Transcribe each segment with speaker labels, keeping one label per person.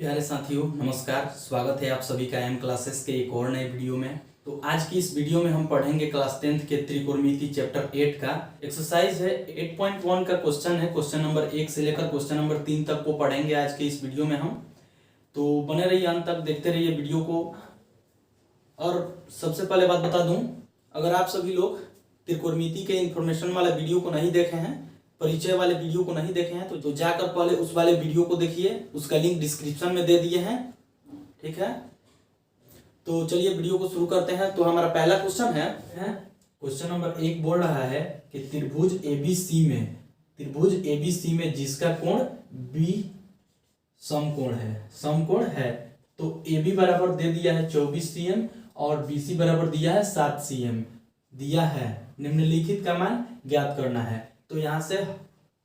Speaker 1: प्यारे साथियों नमस्कार। स्वागत है आप सभी का एम क्लासेस के एक और नए वीडियो में। तो आज की इस वीडियो में हम पढ़ेंगे क्लास 10th के त्रिकोणमिति चैप्टर 8 का एक्सरसाइज है 8.1 का क्वेश्चन है। क्वेश्चन नंबर 1 से लेकर क्वेश्चन नंबर 3 तक को पढ़ेंगे आज के इस वीडियो में हम। तो बने रहिए अंत तक, देखते रहिए वीडियो को। और सबसे पहले बात बता दूं, अगर आप सभी लोग त्रिकोणमिति के इंफॉर्मेशन वाला वीडियो को नहीं देखे हैं, परिचय वाले वीडियो को नहीं देखे हैं, तो जाकर पहले उस वाले वीडियो को देखिए। उसका लिंक डिस्क्रिप्शन में दे दिए हैं, ठीक है। तो चलिए वीडियो को शुरू करते हैं। तो हमारा पहला क्वेश्चन है क्वेश्चन नंबर 1 बोल रहा है कि त्रिभुज एबीसी में जिसका कोण बी समकोण है तो AB बराबर दे दिया है 24 cm और BC बराबर दिया है 7 cm दिया है। निम्नलिखित का मान ज्ञात करना है। तो यहाँ से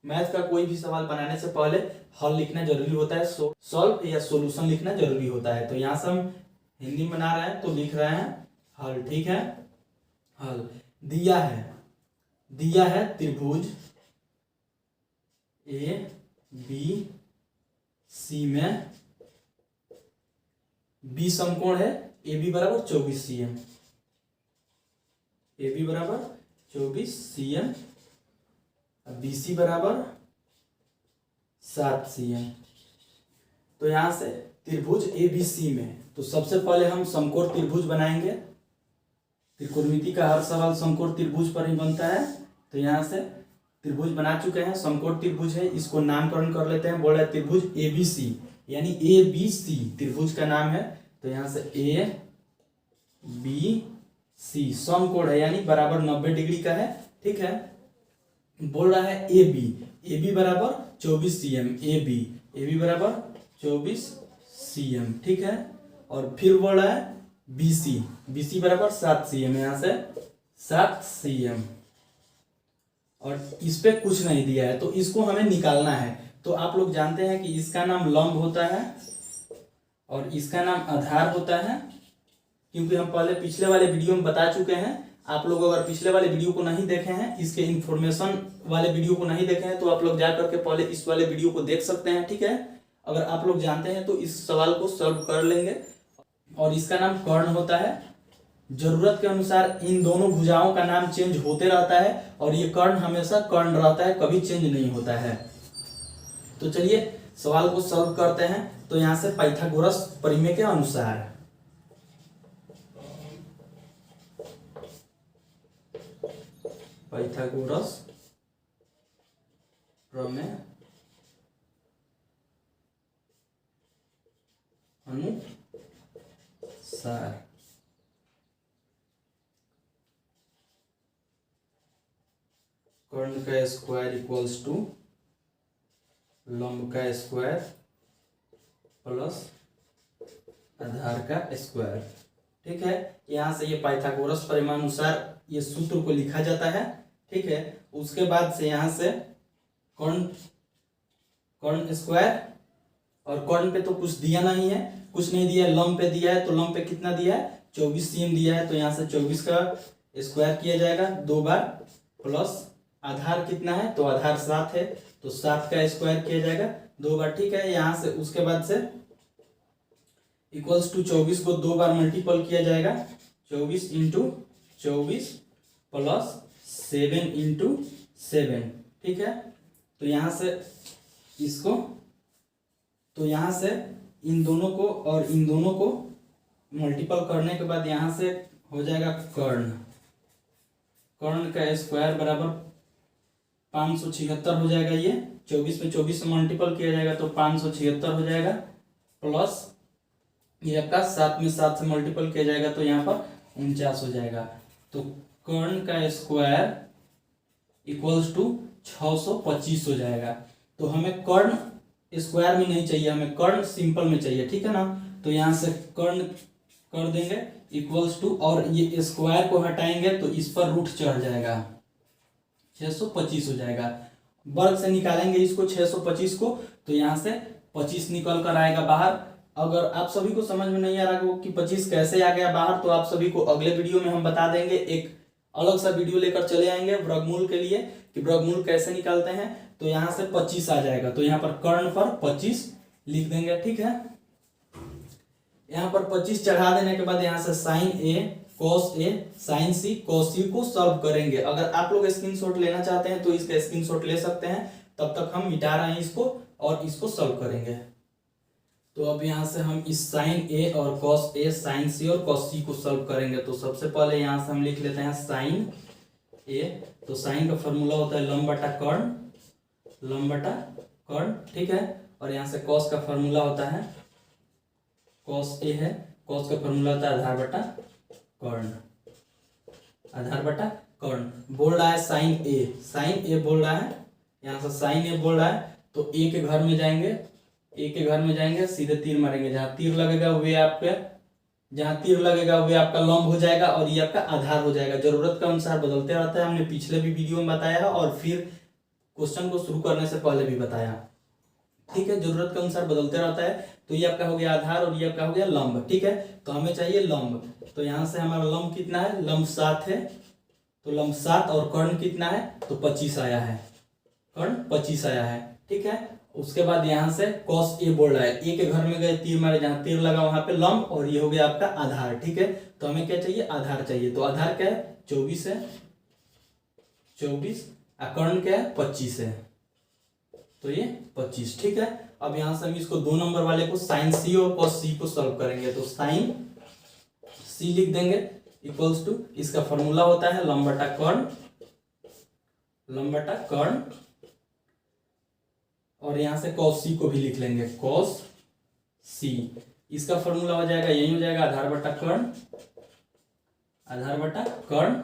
Speaker 1: मैथ का कोई भी सवाल बनाने से पहले हल लिखना जरूरी होता है, सॉल्व या सॉल्यूशन लिखना जरूरी होता है। तो यहाँ से हम हिंदी में बना रहे हैं तो लिख रहे हैं हल, ठीक है। हल दिया है त्रिभुज ABC में बी समकोण है, AB बराबर 24 cm, AB बराबर 24 cm, BC बराबर 7 cm। तो यहां से त्रिभुज ABC में, तो सबसे पहले हम समकोण त्रिभुज बनाएंगे। त्रिकोणमिति का हर सवाल समकोण त्रिभुज पर ही बनता है। तो यहां से त्रिभुज बना चुके हैं, समकोण त्रिभुज है, इसको नामकरण कर लेते हैं। बोल रहे त्रिभुज ABC यानी ABC त्रिभुज का नाम है। तो यहां से ABC समकोण है यानी बराबर 90 डिग्री का है, ठीक है। बोल रहा है AB बराबर 24 cm, AB बराबर 24 cm, ठीक है। और फिर बोल रहा है BC बराबर 7 cm, यहाँ से 7 cm। और इस पे कुछ नहीं दिया है तो इसको हमें निकालना है। तो आप लोग जानते हैं कि इसका नाम लंब होता है और इसका नाम आधार होता है, क्योंकि हम पहले पिछले वाले वीडियो में बता चुके हैं। आप लोग अगर पिछले वाले वीडियो को नहीं देखे हैं, इसके इंफॉर्मेशन वाले वीडियो को नहीं देखे हैं, तो आप लोग जा करके पहले इस वाले वीडियो को देख सकते हैं, ठीक है। अगर आप लोग जानते हैं तो इस सवाल को सॉल्व कर लेंगे। और इसका नाम कर्ण होता है। जरूरत के अनुसार इन दोनों भुजाओं का नाम चेंज होते रहता है और ये कर्ण हमेशा कर्ण रहता है, कभी चेंज नहीं होता है। तो चलिए सवाल को सॉल्व करते हैं। तो यहां से पाइथागोरस प्रमेय के अनुसार पाइथागोरस प्रमेय अनुसार कर्ण का स्क्वायर इक्वल्स टू लंब का स्क्वायर प्लस आधार का स्क्वायर, ठीक है। यहां से ये पाइथागोरस प्रमेय अनुसार ये सूत्र को लिखा जाता है, ठीक है। उसके बाद से यहां से कर्ण स्क्वायर, और कर्ण पे तो कुछ दिया नहीं है, कुछ नहीं दिया है, लंब पे दिया है। तो लंब पे कितना दिया है? 24 cm दिया है। तो यहां से 24 का स्क्वायर किया जाएगा 2 बार, प्लस आधार कितना है? तो आधार 7 है, तो 7 का स्क्वायर किया जाएगा 2 बार, ठीक है। यहां से उसके बाद से इक्वल्स टू 24 को 2 बार मल्टीपल किया जाएगा, 24 इंटू 24 प्लस 7 इंटू 7, ठीक है। तो यहां से इसको, तो यहां से इन दोनों को और इन दोनों को मल्टीपल करने के बाद यहां से हो जाएगा कर्ण का स्क्वायर बराबर 576 हो जाएगा। ये 24 में 24 से मल्टीपल किया जाएगा तो 576 हो जाएगा, प्लस ये आपका 7 में 7 से मल्टीपल किया जाएगा तो यहाँ पर 49 हो जाएगा। तो कर्ण का स्क्वायर इक्वल्स टू 625 हो जाएगा। तो हमें कर्ण स्क्वायर में नहीं चाहिए, हमें कर्ण सिंपल में चाहिए, ठीक है ना। तो यहाँ से कर्ण कर देंगे इक्वल्स टू, और ये स्क्वायर को हटाएंगे तो इस पर रूट चढ़ जाएगा, 625 हो जाएगा। वर्ग से निकालेंगे इसको 625 को, तो यहाँ से 25 निकल कर आएगा बाहर। अगर आप सभी को समझ में नहीं आ रहा कि 25 कैसे आ गया बाहर, तो आप सभी को अगले वीडियो में हम बता देंगे। एक अलग सा वीडियो लेकर चले आएंगे वर्गमूल के लिए कि वर्गमूल कैसे निकालते हैं। तो यहाँ से 25 आ जाएगा, तो यहाँ पर कर्ण पर 25 लिख देंगे, ठीक है। यहाँ पर 25 चढ़ा देने के बाद यहाँ से sign A cos A sign C cos सी को सॉल्व करेंगे। अगर आप लोग स्क्रीनशॉट लेना चाहते हैं तो इसका स्क्रीनशॉट ले सकते हैं, तब तक हम मिटा रहे हैं इसको और इसको सॉल्व करेंगे। तो अब यहाँ से हम इस साइन ए और कॉस ए साइन सी और कॉस सी को सॉल्व करेंगे। तो सबसे पहले यहाँ से हम लिख लेते हैं साइन ए, तो साइन का फॉर्मूला होता है लंब बटा कर्ण, लंब बटा कर्ण, ठीक है। और यहाँ से कॉस का फॉर्मूला होता है कॉस ए है, कॉस का फॉर्मूला होता है आधार बटा कर्ण, आधार बटा कर्ण। बोल रहा है साइन ए, साइन ए बोल रहा है, यहाँ से साइन ए बोल रहा है, तो ए के घर में जाएंगे, ए के घर में जाएंगे, सीधे तीर मारेंगे, जहाँ तीर लगेगा वे आपके, जहाँ तीर लगेगा वे आपका लंब हो जाएगा और ये आपका आधार हो जाएगा। जरूरत के अनुसार बदलते रहता है, हमने पिछले भी वीडियो में बताया है और फिर क्वेश्चन को शुरू करने से पहले भी बताया, ठीक है। जरूरत के अनुसार बदलते रहता है। तो ये आपका हो गया आधार और ये आपका हो गया लंब, ठीक है। तो हमें चाहिए लंब, तो यहाँ से हमारा लंब कितना है, लंब 7 है, तो लंब 7 और कर्ण कितना है, तो 25 आया है, कर्ण 25 आया है, ठीक है। उसके बाद यहाँ से कॉस ए बोल रहा है, ए के घर में गए तीर मारे, जहाँ तीर लगा वहां पे लंब और ये हो गया आपका आधार, ठीक है। तो हमें क्या चाहिए, आधार चाहिए। तो आधार क्या है 24 है, 24, कर्ण क्या है 25 है, तो ये 25, ठीक है। अब यहाँ से हम इसको 2 नंबर वाले को साइन सी और कॉस सी को सॉल्व करेंगे। तो साइन सी लिख देंगे इक्वल्स टू, इसका फॉर्मूला होता है लंब बटा कर्ण, लंब बटा कर्ण, और यहां से कॉस सी को भी लिख लेंगे कॉस सी, इसका फॉर्मूला हो जाएगा, यही हो जाएगा आधार बटा कर्ण, आधार बटा कर्ण,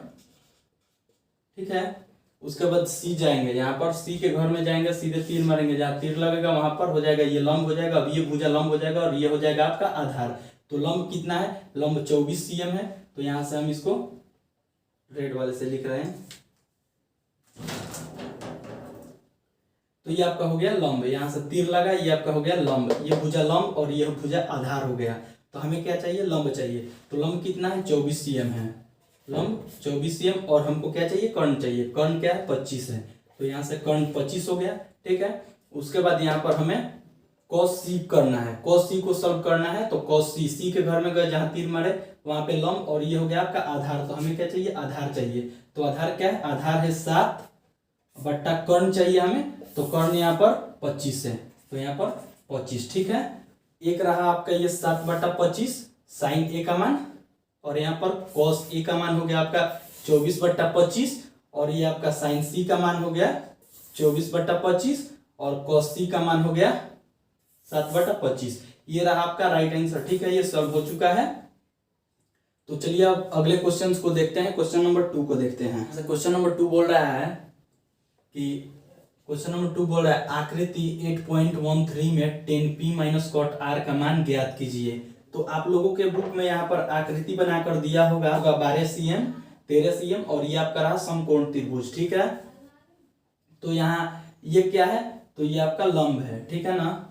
Speaker 1: ठीक है। उसके बाद सी जाएंगे, यहाँ पर सी के घर में जाएंगे, सीधे तीर मारेंगे, जहाँ तीर लगेगा वहां पर हो जाएगा ये लंब हो जाएगा, अब ये भुजा लंब हो जाएगा और ये हो जाएगा आपका आधार। तो लंब कितना है, लंब 24 cm है, तो यहाँ से हम इसको रेड वाले से लिख रहे हैं। तो ये आपका हो गया लंब, यहाँ से तीर लगा, ये आपका हो गया लंब, ये भुजा लंब और ये भुजा आधार हो गया। तो हमें क्या चाहिए, लंब चाहिए। तो लंब कितना है 24 cm है, लंब 24 cm, और हमको क्या चाहिए, कर्ण चाहिए, कर्ण क्या है 25 है, तो यहाँ से कर्ण 25 हो गया, ठीक है। उसके बाद यहाँ पर हमें कॉस सी करना है, कॉस सी को सॉल्व करना है। तो कॉस सी, सी के घर में गए, जहाँ तीर मारे वहां पे लंब और ये हो गया आपका आधार। तो हमें क्या चाहिए, आधार चाहिए। तो आधार क्या है, आधार है 7 बट्टा कर्ण चाहिए हमें, तो कर्ण यहाँ पर 25 है, तो यहाँ पर 25, ठीक है। एक रहा आपका ये 7 बट्टा 25 साइन ए का मान, और यहाँ पर कॉस ए का मान हो गया आपका 24 बट्टा 25, और ये आपका साइन सी का मान हो गया 24 बट्टा 25, और कॉस सी का मान हो गया 7 बट्टा 25। ये रहा आपका राइट आंसर, ठीक है, ये सॉल्व हो चुका है। तो चलिए अब अगले क्वेश्चंस को देखते हैं, क्वेश्चन नंबर 2 को देखते हैं। क्वेश्चन नंबर 2 बोल रहा है कि, क्वेश्चन नंबर 2 बोल रहा है आकृति 8.13 में 10p माइनस कॉट r का मान ज्ञात कीजिए। तो आप लोगों के बुक में यहाँ पर आकृति बनाकर दिया होगा 12 cm 13 cm, और ये आपका रहा समकोण त्रिभुज, ठीक है। तो यहाँ ये क्या है, तो ये आपका लंब है, ठीक है ना,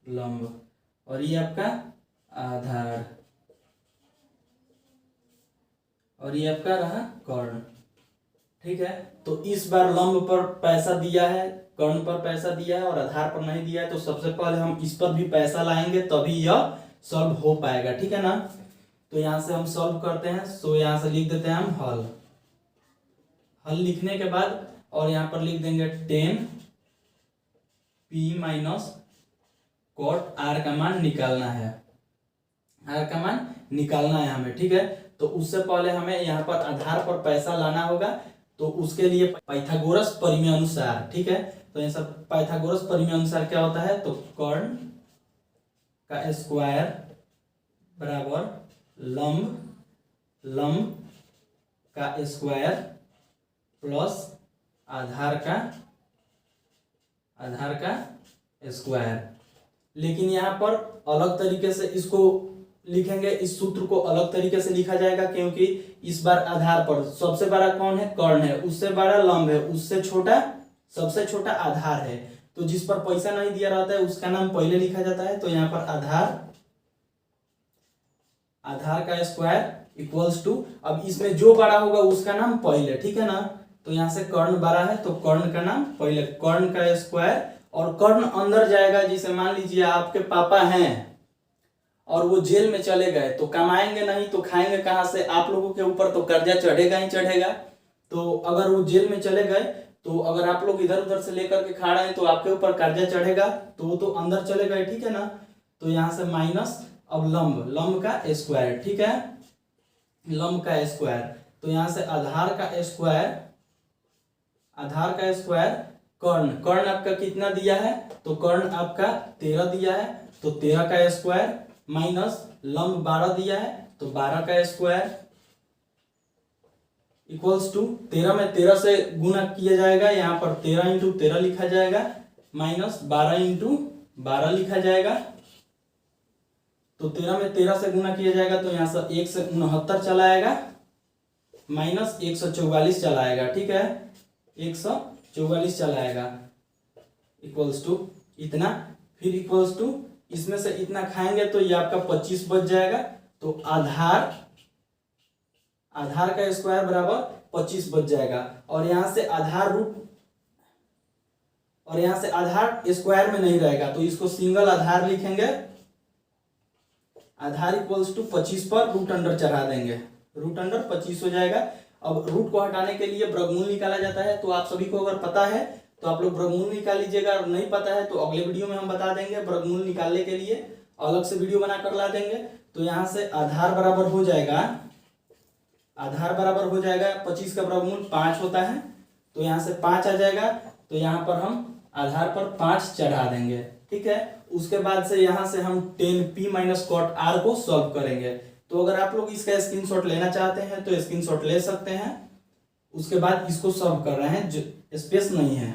Speaker 1: लंब, और ये आपका आधार, और ये आपका रहा कर्ण, ठीक है। तो इस बार लंब पर पैसा दिया है, कर्ण पर पैसा दिया है और आधार पर नहीं दिया है, तो सबसे पहले हम इस पर भी पैसा लाएंगे तभी यह सॉल्व हो पाएगा, ठीक है ना। तो यहाँ से हम सॉल्व करते हैं। सो यहाँ से लिख देते हैं हम हल, हल लिखने के बाद और यहाँ पर लिख देंगे 10p माइनस कॉट r का मान निकालना है, r का मान निकालना है हमें, ठीक है। तो उससे पहले हमें यहाँ पर आधार पर पैसा लाना होगा, तो उसके लिए पाइथागोरस परिमेय अनुसार, ठीक है। तो ये सब पाइथागोरस परिमेय अनुसार क्या होता है, तो कर्ण का स्क्वायर बराबर लंब, लंब का स्क्वायर प्लस आधार का स्क्वायर। लेकिन यहाँ पर अलग तरीके से इसको लिखेंगे, इस सूत्र को अलग तरीके से लिखा जाएगा, क्योंकि इस बार आधार पर सबसे बड़ा कौन है, कर्ण है, उससे बड़ा लंब है, उससे छोटा सबसे छोटा आधार है। तो जिस पर पैसा नहीं दिया रहता है उसका नाम पहले लिखा जाता है। तो यहाँ पर आधार का स्क्वायर इक्वल्स टू, अब इसमें जो बड़ा होगा उसका नाम पहले, ठीक है ना। तो यहाँ से कर्ण 12 है, तो कर्ण का नाम पहले कर्ण का स्क्वायर, और कर्ण अंदर जाएगा। जिसे मान लीजिए आपके पापा हैं और वो जेल में चले गए, तो कमाएंगे नहीं तो खाएंगे कहाँ से? आप लोगों के ऊपर तो कर्जा चढ़ेगा ही चढ़ेगा। तो अगर वो जेल में चले गए, तो अगर आप लोग इधर उधर से लेकर के खा रहे हैं तो आपके ऊपर कर्जा चढ़ेगा, तो वो तो अंदर चले गए, ठीक है ना। तो यहाँ से माइनस, अब लंब का स्क्वायर, ठीक है, लंब का स्क्वायर। तो यहाँ से आधार का स्क्वायर कर्ण आपका कितना दिया है? तो कर्ण आपका 13 दिया है, तो 13 का स्क्वायर माइनस लंब 12 दिया है, तो 12 का स्क्वायर इक्वल्स टू 13 में 13 से गुना किया जाएगा, यहाँ पर 13 इंटू 13 लिखा जाएगा, माइनस 12 इंटू 12 लिखा जाएगा। तो 13 में 13 से गुना किया जाएगा, तो यहाँ से 1 से 69 चला आएगा, माइनस 144 चला आएगा, ठीक है, 144 चला आएगा, इक्वल्स टू इतना। फिर इक्वल्स टू इसमें से इतना खाएंगे तो ये आपका 25 बच जाएगा। तो आधार का स्क्वायर बराबर 25 बच जाएगा। और यहाँ से आधार स्क्वायर में नहीं रहेगा, तो इसको सिंगल आधार लिखेंगे। आधार इक्वल्स टू 25 पर रूट अंडर चढ़ा देंगे, रूट अंडर 25 हो जाएगा। अब रूट को हटाने के लिए वर्गमूल निकाला जाता है, तो आप सभी को अगर पता है तो आप लोग वर्गमूल निकाल लीजिएगा, और नहीं पता है तो अगले वीडियो में हम बता देंगे। वर्गमूल निकालने के लिए अलग से वीडियो बनाकर ला देंगे। तो यहाँ से आधार बराबर हो जाएगा 25 का वर्गमूल 5 होता है, तो यहाँ से 5 आ जाएगा। तो यहाँ पर हम आधार पर 5 चढ़ा देंगे, ठीक है। उसके बाद से यहाँ से हम 10p माइनस कॉट r को सॉल्व करेंगे। तो अगर आप लोग इसका स्क्रीनशॉट लेना चाहते हैं तो स्क्रीनशॉट ले सकते हैं। उसके बाद इसको सॉल्व कर रहे हैं, जो स्पेस नहीं है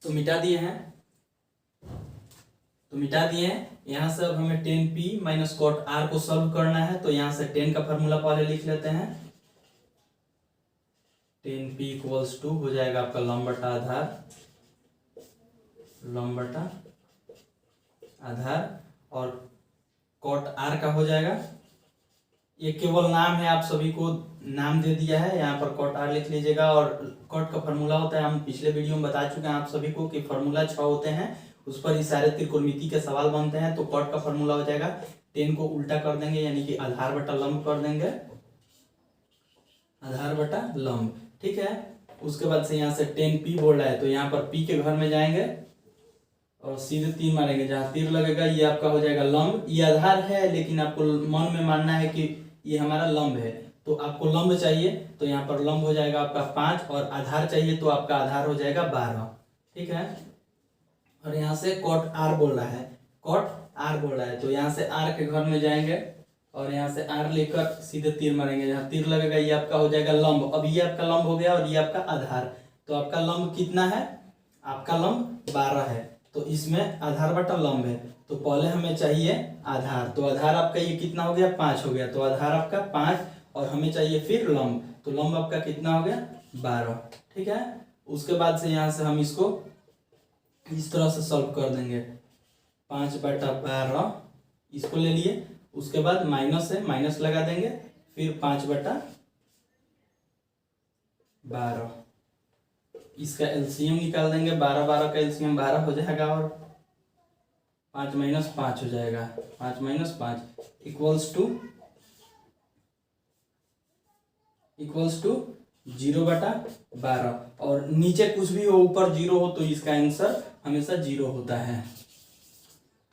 Speaker 1: तो मिटा दिए हैं। यहाँ से अब हमें 10p माइनस कॉट r को सॉल्व करना है। तो यहाँ से 10 का फार्मूला पहले लिख लेते हैं। 10p इक्वल्स टू हो जाएगा आपका लंब बटा आधार, और कॉट r का हो जाएगा, ये केवल नाम है, आप सभी को नाम दे दिया है, यहाँ पर कॉट r लिख लीजिएगा। और कॉट का फार्मूला होता है, हम पिछले वीडियो में बता चुके हैं आप सभी को कि फार्मूला 6 होते हैं, उस पर इशारे त्रिकोणमिति के सवाल बनते हैं। तो कॉट का फार्मूला हो जाएगा 10 को उल्टा कर देंगे, यानी कि आधार बटा लंब कर देंगे, आधार बटा लंब, ठीक है। उसके बाद से यहाँ से 10p बोल रहा है, तो यहाँ पर p के घर में जाएंगे और सीधे तीर मारेंगे, जहाँ तीर लगेगा ये आपका हो जाएगा लंब। ये आधार है, लेकिन आपको मन में मानना है कि ये हमारा लंब है, तो आपको लंब चाहिए, तो यहाँ पर लंब हो जाएगा आपका 5, और आधार चाहिए तो आपका आधार हो जाएगा 12, ठीक है। और यहाँ से कॉट r बोल रहा है, तो यहाँ से r के घर में जाएंगे और यहाँ से r लेकर सीधे तीर मारेंगे, जहाँ तीर लगेगा ये आपका हो जाएगा लंब। अब ये आपका लंब हो गया और ये आपका आधार। तो आपका लंब कितना है? आपका लंब 12 है, तो इसमें आधार बटा लंब है, तो पहले हमें चाहिए आधार। तो आधार आपका ये कितना हो गया? 5 हो गया, तो आधार आपका 5, और हमें चाहिए फिर लंब, तो लंब आपका कितना हो गया? 12, ठीक है। उसके बाद से यहाँ से हम इसको इस तरह से सॉल्व कर देंगे, 5 बटा 12 इसको ले लिए। उसके बाद माइनस है, माइनस लगा देंगे, फिर 5 बटा 12, इसका एलसीएम निकाल देंगे। 12 12 का एलसीएम 12 हो जाएगा, और 5 माइनस 5 हो जाएगा, 5 माइनस 5 इक्वल्स टू 0 बटा 12। और नीचे कुछ भी हो, ऊपर 0 हो, तो इसका आंसर हमेशा 0 होता है।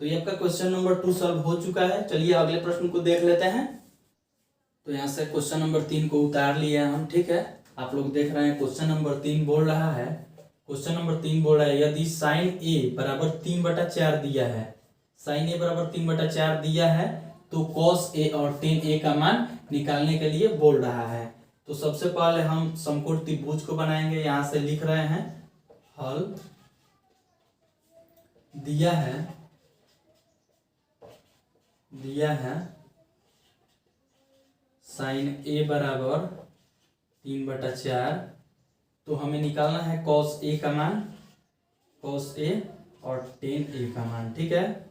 Speaker 1: तो ये आपका क्वेश्चन नंबर 2 सॉल्व हो चुका है। चलिए अगले प्रश्न को देख लेते हैं। तो यहाँ से क्वेश्चन नंबर 3 को उतार लिए हम, ठीक है। आप लोग देख रहे हैं क्वेश्चन नंबर 3 बोल रहा है, यदि साइन ए बराबर 3/4 दिया है, साइन ए बराबर 3/4 दिया है, तो कॉस ए और टेन ए का मान निकालने के लिए बोल रहा है। तो सबसे पहले हम समकोण त्रिभुज को बनाएंगे। यहाँ से लिख रहे हैं, हल दिया है साइन ए बराबर 3/4, तो हमें निकालना है कॉस ए का मान, कॉस ए और टेन ए का मान, ठीक है।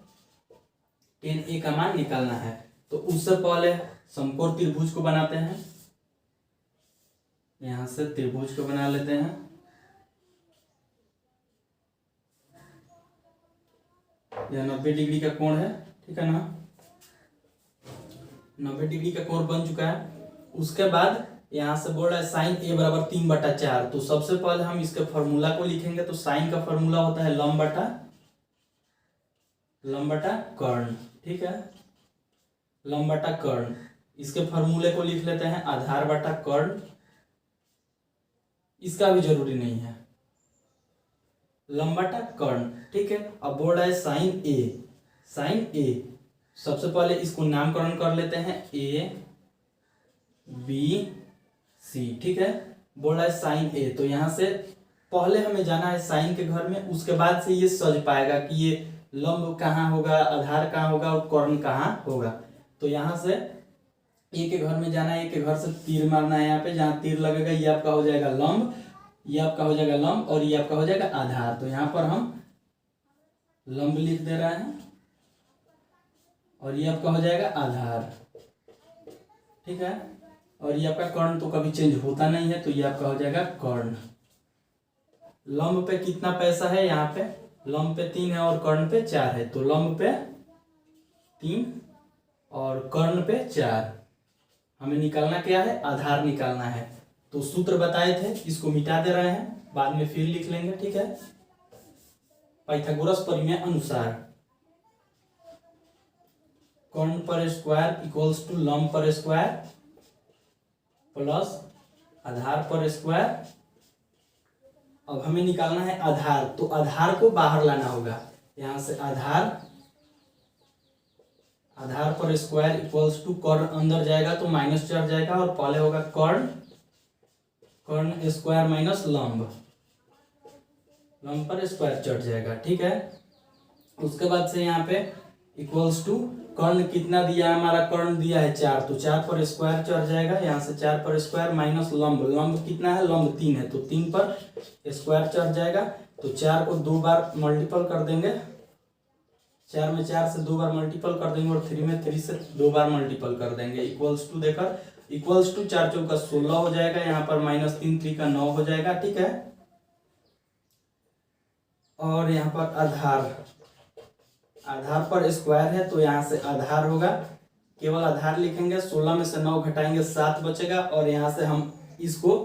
Speaker 1: टेन ए का मान निकालना है, तो उससे पहले समकोण त्रिभुज को बनाते हैं। यहाँ से त्रिभुज को बना लेते हैं। यह 90 डिग्री का कोण है, ठीक है ना। 90 डिग्री का कोण बन चुका है। उसके बाद यहाँ से बोल रहा है साइन ए बराबर 3/4। तो सबसे पहले हम इसके फॉर्मूला को लिखेंगे। तो साइन का फॉर्मूला होता है लंब बटा कर्ण, ठीक है, लंब बटा कर्ण। इसके फॉर्मूले को लिख लेते हैं आधार बटा कर्ण। इसका भी जरूरी नहीं है, लंब बटा कर्ण, ठीक है। अब बोल रहा है साइन ए। सबसे पहले इसको नामकरण कर लेते हैं ए बी सी, ठीक है। बोल रहा है साइन ए, तो यहां से पहले हमें जाना है साइन के घर में, उसके बाद से ये सज पाएगा कि ये लंब कहाँ होगा, आधार कहाँ होगा और कर्ण कहाँ होगा। तो यहाँ से ए के घर में जाना है, ए के घर से तीर मारना है। यहाँ पे जहाँ तीर लगेगा ये आपका हो जाएगा लंब, ये आपका हो जाएगा लंब और ये आपका हो जाएगा आधार। तो यहाँ पर हम लंब लिख दे रहे हैं और ये आपका हो जाएगा आधार, ठीक है। और ये आपका कर्ण तो कभी चेंज होता नहीं है, तो ये आपका हो जाएगा कर्ण। लंब पे कितना पैसा है, यहाँ पे लंब पे 3 है और कर्ण पे 4 है। तो लंब पे 3 और कर्ण पे 4। हमें निकालना क्या है, आधार निकालना है। तो सूत्र बताए थे, इसको मिटा दे रहे हैं, बाद में फिर लिख लेंगे, ठीक है। पाइथागोरस प्रमेय अनुसार कर्ण पर स्क्वायर इक्वल्स टू लंब पर स्क्वायर प्लस आधार पर स्क्वायर। अब हमें निकालना है आधार, तो आधार को बाहर लाना होगा। यहां से आधार पर स्क्वायर इक्वल्स टू कर्ण अंदर जाएगा तो माइनस चढ़ जाएगा और पहले होगा कर्ण स्क्वायर माइनस लंब पर स्क्वायर चढ़ जाएगा, ठीक है। उसके बाद से यहाँ पे इक्वल्स टू कर्ण कितना दिया है, हमारा कर्ण दिया है 4, तो 4 पर स्क्वायर चढ़ जाएगा। यहाँ से 4 पर स्क्वायर माइनस लंब कितना है, लंब 3 है, तो 3 पर स्क्वायर चढ़ जाएगा। तो 4 को 2 बार मल्टीपल कर देंगे, 4 में 4 से 2 बार मल्टीपल कर देंगे और 3 में 3 से 2 बार मल्टीपल कर देंगे। इक्वल्स टू देकर इक्वल्स टू 4 चौका 16 हो जाएगा। यहाँ पर माइनस 3 3 का 9 हो जाएगा, ठीक है। और यहाँ पर आधार पर स्क्वायर है, तो यहाँ से आधार होगा, केवल आधार लिखेंगे। 16 में से 9 घटाएंगे 7 बचेगा और यहाँ से हम इसको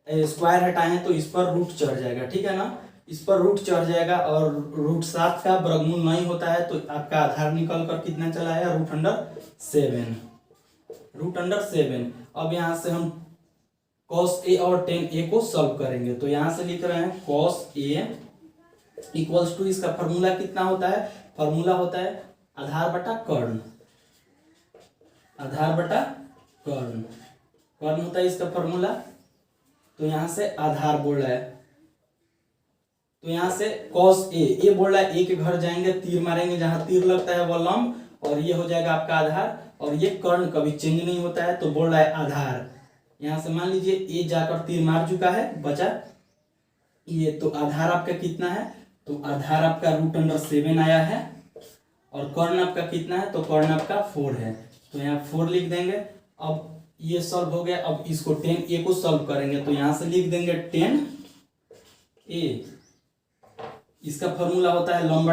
Speaker 1: स्क्वायर हटाएं तो इस पर रूट चढ़ जाएगा, ठीक है ना। इस पर रूट चढ़ जाएगा और रूट 7 का वर्गमूल नहीं होता है, तो आपका आधार निकल कर कितना चला है, √7। अब यहाँ से हम cos a और tan a को सॉल्व करेंगे। तो यहाँ से लिख रहे हैं cos a इक्वल्स टू, इसका फॉर्मूला कितना होता है, फॉर्मूला होता है आधार बटा कर्ण होता है इसका फॉर्मूला। तो यहाँ से आधार बोल रहा है, तो यहाँ से cos a बोल रहा है, a के घर जाएंगे, तीर मारेंगे, जहां तीर लगता है वह लंब और ये हो जाएगा आपका आधार। और ये कर्ण कभी चेंज नहीं होता है, तो बोल रहा है आधार। यहाँ से मान लीजिए a जाकर तीर मार चुका है, बचा ये, तो आधार आपका कितना है, तो आधार आपका √7 आया है। और कर्ण आपका कितना है, तो कर्ण आपका 4 है, तो यहाँ 4 लिख देंगे। अब ये सॉल्व हो गया। अब इसको tan a को सॉल्व करेंगे, तो यहाँ से लिख देंगे tan a। इसका फॉर्मूला होता है लंब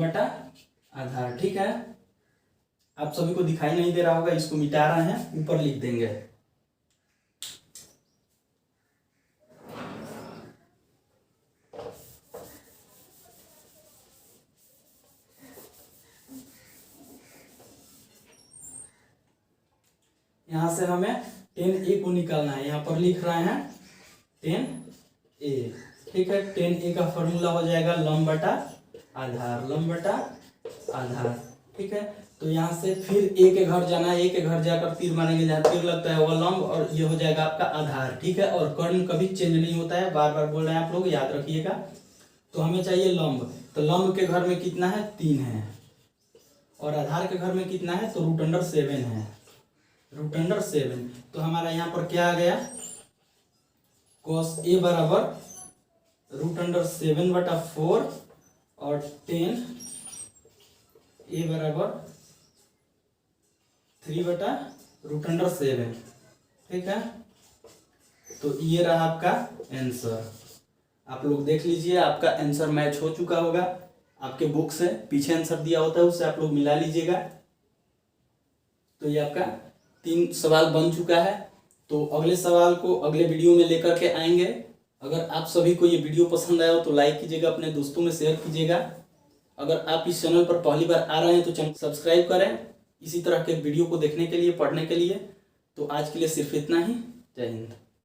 Speaker 1: बटा आधार, ठीक है। आप सभी को दिखाई नहीं दे रहा होगा, इसको मिटा रहे हैं, ऊपर लिख देंगे। यहां से हमें tan a को निकालना है, यहाँ पर लिख रहे हैं tan a, ठीक है। tan a का फॉर्मूला हो जाएगा लंब बटा आधार, ठीक है। तो यहाँ से फिर a के घर जाना है, a के घर जाकर तीर मारेंगे, जहाँ तीर लगता है वह लंब और ये हो जाएगा आपका आधार, ठीक है। और कर्ण कभी चेंज नहीं होता है, बार बार बोल रहे हैं आप लोग, याद रखिएगा। तो हमें चाहिए लंब, तो लंब के घर में कितना है, 3 है और आधार के घर में कितना है, तो √7 है, √7। तो हमारा यहाँ पर क्या आ गया, cos a बराबर √7/4 और tan a बराबर 3/√7, ठीक है, तो ये रहा आपका आंसर। आप लोग देख लीजिए, आपका आंसर मैच हो चुका होगा आपके बुक से, पीछे आंसर दिया होता है उससे आप लोग मिला लीजिएगा। तो ये आपका 3 सवाल बन चुका है। तो अगले सवाल को अगले वीडियो में लेकर के आएंगे। अगर आप सभी को ये वीडियो पसंद आया हो तो लाइक कीजिएगा, अपने दोस्तों में शेयर कीजिएगा। अगर आप इस चैनल पर पहली बार आ रहे हैं तो चैनल सब्सक्राइब करें इसी तरह के वीडियो को देखने के लिए, पढ़ने के लिए। तो आज के लिए सिर्फ इतना ही। जय हिंद।